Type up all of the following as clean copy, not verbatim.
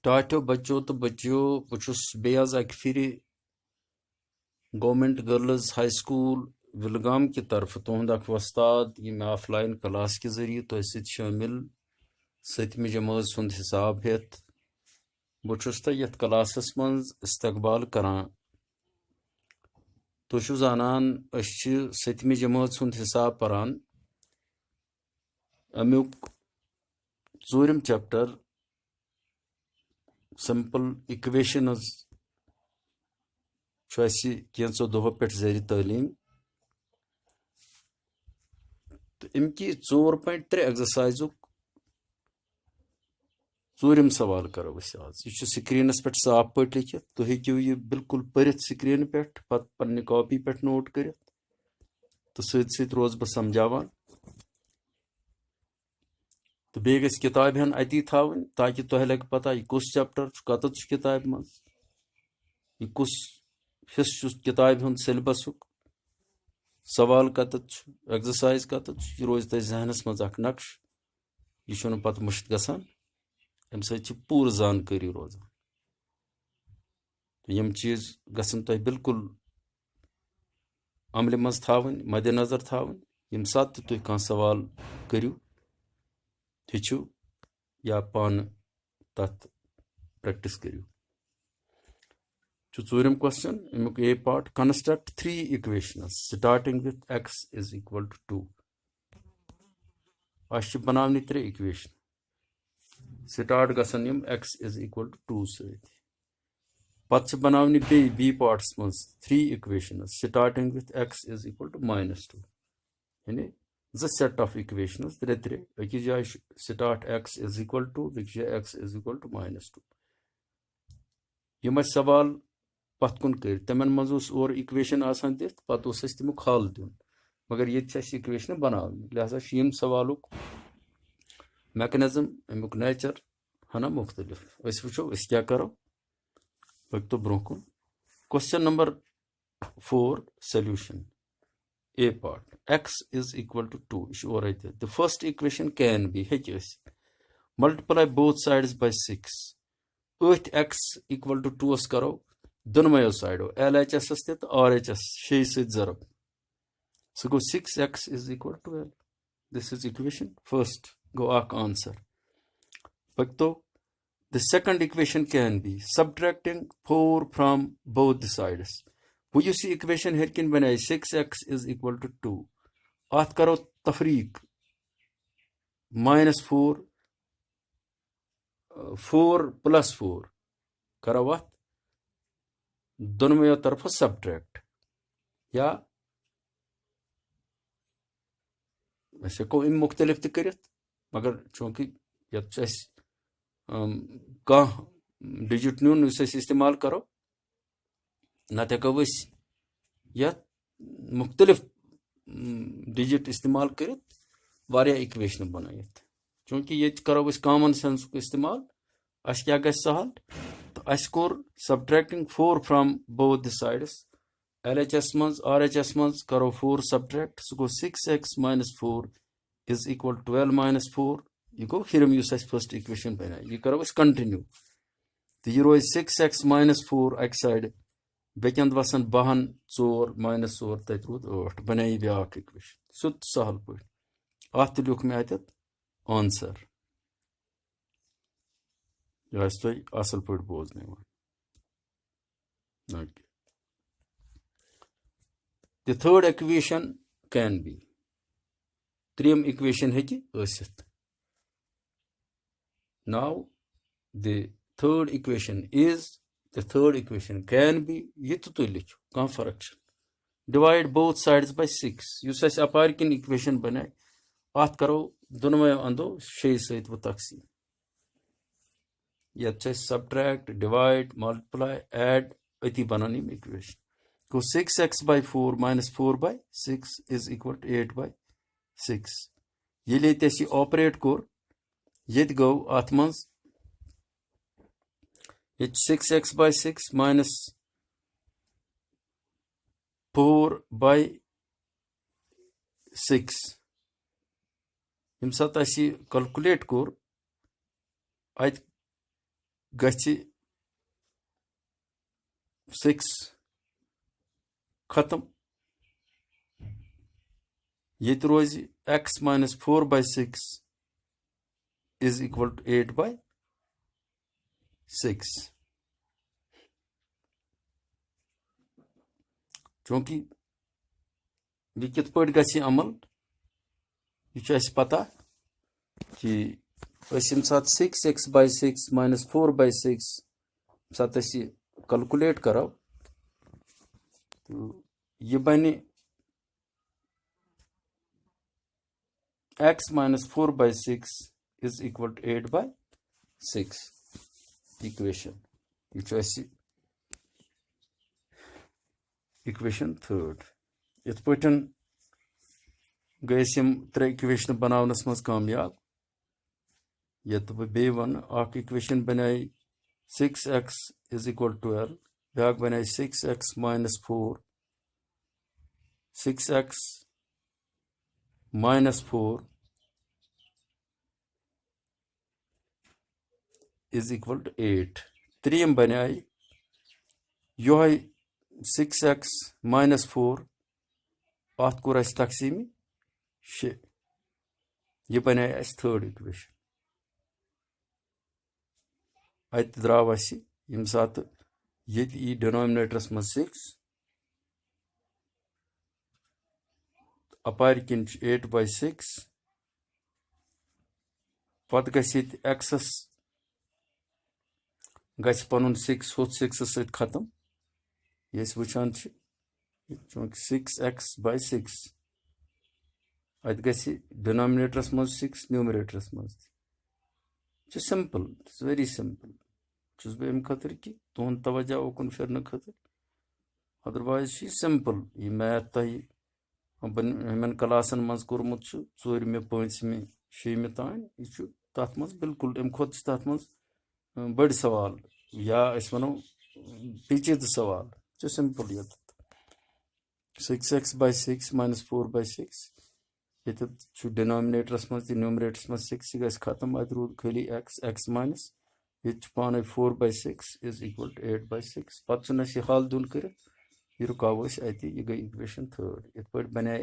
टाटो बच्चों तो बच्चों बचुस बेयाज अक फिर government girls high school Vilgam की तरफ तुहद अख वस्ताद ये ऑफलाइन क्लास के जरिए तो शामिल सतम जमात सुंद हिसाब हेत बचुस तो यथ क्लासस मज इस्तकबाल करान तुझु जानान सतम जमात सुंद हिसाब परान अमुक चूरम चैप्टर सिंपल इक्वेशनस कैंसो दोह पे जारी तालीम तो अमकी 4.3 एक्सरसाइज चूरम सवाल करो आज यह स्क्रीनस पे साफ पे लिखित तुम हेकू यह बिल्कुल पढ़ित स्क्रीन पे पत पन्ने कॉपी पे नोट कर तो सत रोज बह समझावान तो बे गस किताब हन अती थावन ताकि तुह लग पता यह कुस चैप्टर कतत किताब मज यह कुस हिस किताब हूं सिलेबस सवाल कतत एक्सरसाइज कतत यह रोज तह जहनस मज अख नक्श यह पत मुश्त गसान अम सत पूर जानकारी रोजान तो यम चीज गसन तुह बिल्कुल अमल मज थावन मद्देनजर थावन यम सात तुह कह सवाल करू हेचु या पान तथ प्रैक्टिस करू चूरम क्वेश्चन अमुक A part construct 3 equations starting with x is equal to 2 अश बनावनी 3 इक्वेशन स्टार्ट गसन यम x इज इक्वल टू 2 सत पत बनावनी बी पार्ट्स मज 3 equations starting with x is equal to -2 यानी सेट ऑफ इक्वेशंस त्रे त्रे अकिस जाय start x is equal to बेकिस जाय x इज इक्वल टू -2 यम सवाल पत कुन कर तमन मज और इक्वेशन आसान दित पत तमुक हल दिन मगर ये इक्वेशन बनावनी लिहाजा यम सवाल मैकेनिज्म अमुक नेचर हना मुख्तलिफ वो क्या करो तो ब्रो कुन question number 4 solution A part x is equal to 2 और the first equation can be multiply both sides by 6 8 x equal to 2 करो दोनों साइडो LHS तो RHS 6 से जरब so go 6x is equal to L this is equation first go arc answer but the second equation can be subtracting 4 from both the sides वो equation हेरकिन बनाए 6x is equal to 2 अत करो तफरीक -4 4 + 4 करो अत दोनों तरफ सब्ट्रैक्ट या हेको इन मुख्तलिफ त मगर चूंकि कह डिजिट नुन इस्तेमाल करो नत हेको मुख्तलिफ डिजिट इस्तेमाल कर इक्वेशन बनायत चूंकि ये करो कॉमन सेंस इस्तेमाल अस क्या गस सहल तो अस कोर subtracting 4 from both the sides LHS मज RHS मज करो 4 सब्ट्रैक्ट सह गो 6x - 4 इज इक्वल 12 - 4 यह गो हिरम फर्स्ट इक्वेशन बनाए यह करो कंटिन्यू तो यह रोज 6x - 4 अक साइड बेकंद वसन 12 4 -4 तत रूद 8 बने ब्या इक्वेशन सुत सहल पे अत लिख मे अत आंसर यह तुम असल पे बोजन the third equation can be त्रीम इक्वेशन हेत now the third equation is the third equation can be ये तो तुम लिखो कहाँ फर्क divide both sides by 6 use अस अपार किन इक्वेशन बनाए अत करो दोनों अंदो 6 सत वो तकसीम ये सब्ट्रैक्ट डिवाइड मल्टीप्लाई ऐड अति बनान यम equation go 6x by 4 - 4 by 6 is equal to 8 by 6 ये ऑपरेट कोर ये गो अत मज 6x by 6 minus 4 by 6 यम सात कैलकुलेट कोर अत गछि 6 खत्म ये रोज x minus 4 by 6 is equal to 8 by 6 चूंकि ये कित पट गछि अमल ये पता कि सात 6x by 6 minus 4 by 6 सात कैलकुलेट करो तो ये बने x minus 4 by 6 is equal to 8 by 6 equation. Equation third. Ith patan gaysim tre equation banavnas maz kamyab. Yet be one ak equation banai 6x is equal to 12. Bag banai 6x minus 4. 6x minus 4 is equal to 8. 3 banai yoy 6x minus 4 at kuras taksimi she ye banai as third equation. Ait dravasi yim sat yet e denominators mas 6 aparikin 8 by 6 pat gasit x's gach panun 6 hot 6 sit khatam yes wuchan chunki 6x by 6 ait gachi denominators mas 6 numerators mas it's simple, it's very simple chus be em khatir ki ton tawajja okun firna khatir otherwise she simple ye math tai हमन Klaasen मज कोरमुत चोरमे पांचमे शेमे तान यह तथ मज बिल्कुल अम खुद तथ मज बड़ सवाल या वनो पेचीद सवाल सिंपल ये 6x by 6 minus 4 by 6 ये डिनोमिनेटरस मज न्यूमरेटरस मज 6 गस खत्म अत रूद खाली x minus ये पाने 4 by 6 is equal to 8 by 6 पत हाल दुन कर ये रुकाव अति यह गई इक्वेशन थर्ड इत पे बना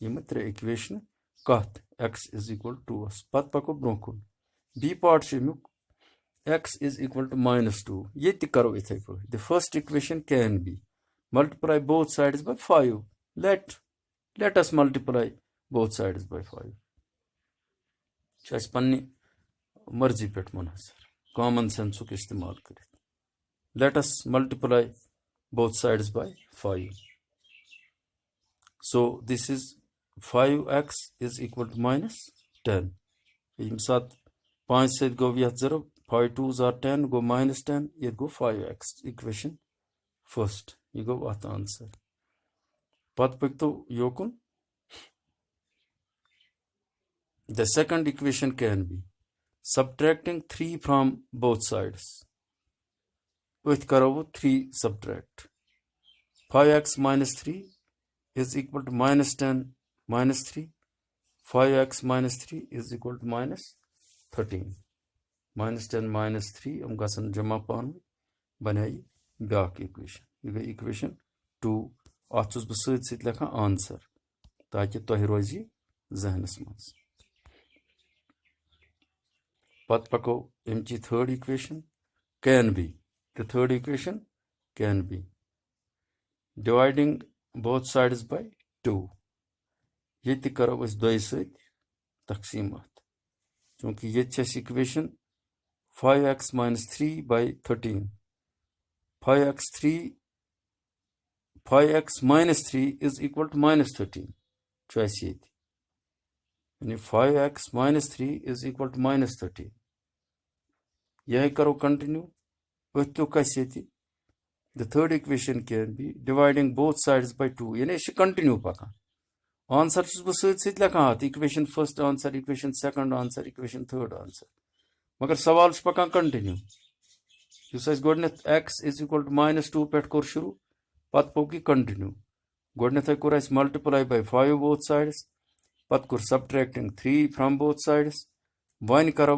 यम त्रे इक्वेशन कत x is equal to 2 पत पको ब्रोकुन B part x is equal to minus 2 ये करो इथे पे the first equation can be multiply both sides by 5 let us multiply both sides by 5 चस पन्नी मर्जी पे मुनहसर कॉमन सेंस को इस्तेमाल कर let us multiply both sides by 5 so this is 5x is equal to minus 10 यम सात 5 से गो यह 0 5 2s are 10 go minus 10 ये गो 5x equation first ये गो अत आंसर पत पक तो योकुन the second equation can be subtracting 3 from both sides with karo 3 subtract 5x minus 3 is equal to minus 10 minus 3 5x minus 3 is equal to minus 13 minus 10 minus 3 हम गसन जमा पान बनाई back equation ये गई इक्वेशन 2 आछुस ब सत लेखा आंसर ताकि तोह रोजी जहनस मज पत पको एमची third equation can be the third equation can be dividing both sides by 2 ये करो अस दोय सत तकसीमात क्योंकि ये equation 5x minus 3 by 13 5x minus 3 is equal to minus 13 choice ये यानी 5x minus 3 is equal to minus 13 यह करो कंटिन्यू with to कैसे the third equation can be dividing both sides by 2 यानी इसे कंटिन्यू पका आंसर सत लिखान equation first answer equation second answer equation third answer मगर सवाल पकान कंटिन्यू गोडनेथ x is equal to minus 2 पे कोर शुरू पत पोकी कंटिन्यू गोडनेथ कोर मल्टीप्लाई by 5 both sides पत कोर subtracting 3 from both sides वन करो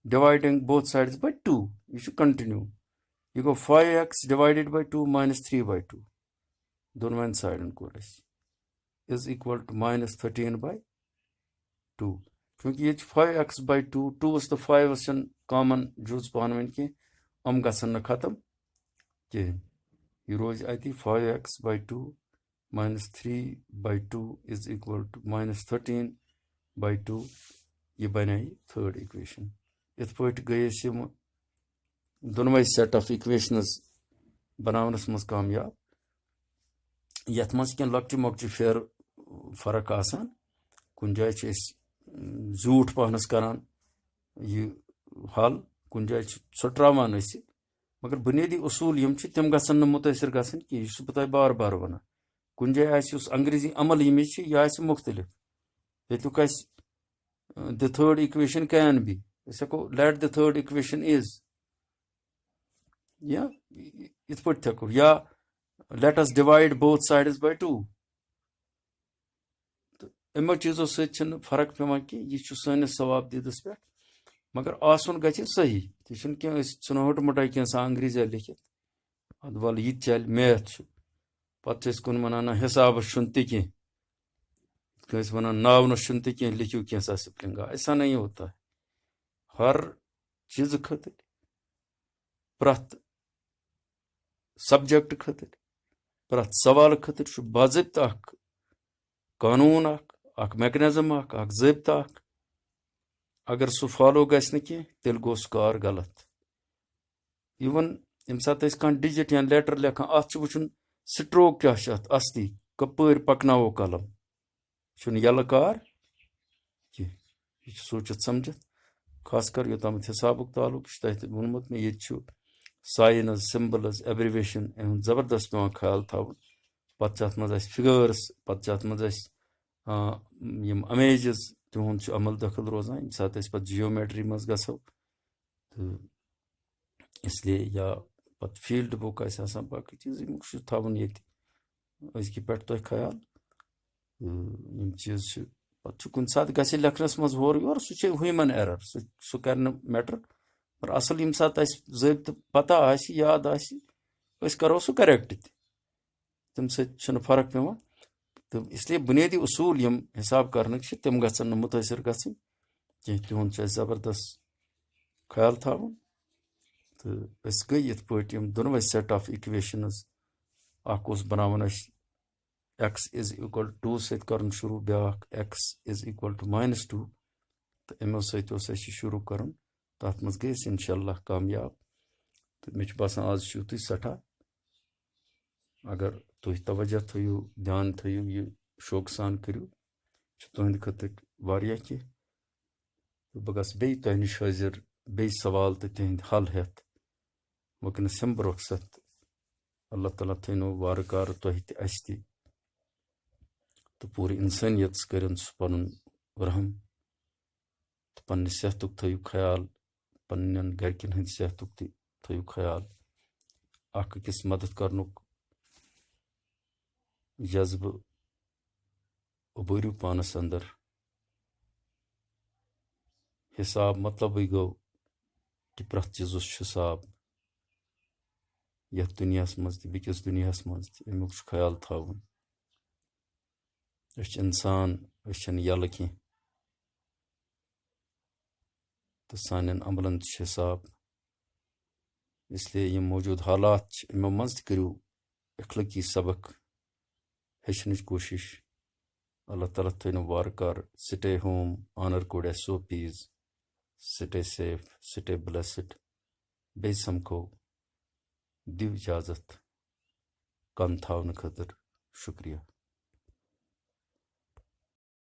dividing both sides by 2. You should continue. You go 5x divided by 2 minus 3 by 2. दोनों साइड को is equal to minus 13 by 2. क्योंकि ये 5x by 2, 2 is the 5 is common जुज पानवन के हम गसन खत्म के ये रोज आई थी 5x by 2 minus 3 by 2 is equal to minus 13 by 2. ये बनाई थर्ड इक्वेशन. इत पट गए दोनों सेट ऑफ इक्वेशंस बनावनस मज कामयाब. यथ मज कह लक्चि मक्चि फेर फर्क आसान. कुन जाय झूठ पहनस करान ये हल, कुन जाय सट्रावान मगर बुनियादी उसूल यम तम गसन मुतासर गसन कि यह बह बार बार वन. कुन जाय अंग्रेजी अमल यमिच यह मुख्तलिफ. युक the third equation can be. Let the third equation is. Yeah, it's put yeah. Let us divide both sides by 2. इमो चीजों से फर्क पे कि यह सैनिस सवाब दीदस पे मगर आसन ग सही यह चुनोट मुटा कह अंग्रेजी लिखित अद वाल यह चल मैथ पे कुन वन हिसाब कह वन नावनस कह लिखियो कैसा स्पेलिंग. ऐसा नहीं होता है. हर चीज खतर प्रत सब्जेक्ट खतर प्रत सवाल खतर बाज़ाब्ता कानून मैकेनिज्म ज़ाब्ता. अगर सह फॉलो गि कह तेल गो कार गलत. इवन यम सात कह डिजिट या लेटर लेखान अत वुचन स्ट्रोक क्या अस्ती कपर पकनावो कलम यल कार कह. यह सोचित समझित खास कर योतम हिसाबुक तालुक तह वोनमुत मे ये साइनस सिम्बल्स एब्रिवेशन एहद जबरदस्त पे ख्याल थवन. पे मज फिगर्स पे मज अमेजेस तिहद अमल दखल रोजान यम सात पे जियोमेट्री मज गो तो इसलिए या पे फील्ड बुक बाकी चीज थवन ये पे तुह ख्याल. यम चीज पे कुन सात ग लेखनस मज होर योर सह ह्यूमन एरर सह कर मैटर. पर असल यम सात ज़ाब्त पता याद करो सह करेक्ट तम सत फर्क पे. तो इसलिए बुनियादी उसूल यम हिसाब कर तम गन मुतासर गि कह तिहद जबरदस्त ख्याल थवन. तो गई ये यम दोनों सेट ऑफ इक्वेशंस बनावन x is equal to 2 सत कर शुरू ब्या x is equal to -2 तो अमो सत शुरू कर तथ मज गई इंशाल्लाह कामयाब. तो मे बासान आज तुम सठा अगर तुम तवज्जो थो ध्यान थो यह शौक सान करो तुंद खतर वारिया कह. तो बह गस बे तुह नश हाजिर बे सवाल तो तिहद हल हेत वकनस हम रुखसत. अल्लाह ताला थो वारकार तुह तह तो पूरी इंसानियत कर पन रहम. तो पन्ने सेहतुक थो ख्याल पन्न गरकन हंद सेहतुक थो ख्याल. अकिस मदद करनुक जज्ब उबरू पानस अंदर. हिसाब मतलब गो कि प्रत चीज हिसाब यथ दुनिया मज बिकिस दुनिया मज अमुक ख्याल थवन. इंसान यल कह तो सान अमलन हिसाब. इसलिए ये मौजूद हालात इमो मज करो अखलकी सबक हेचन कोशिश. अल्लाह ताला थो वारकार. Stay home, honour code SOPs, stay safe, stay blessed. बे समखो दिव इजाजत कम थावन खतर. शुक्रिया.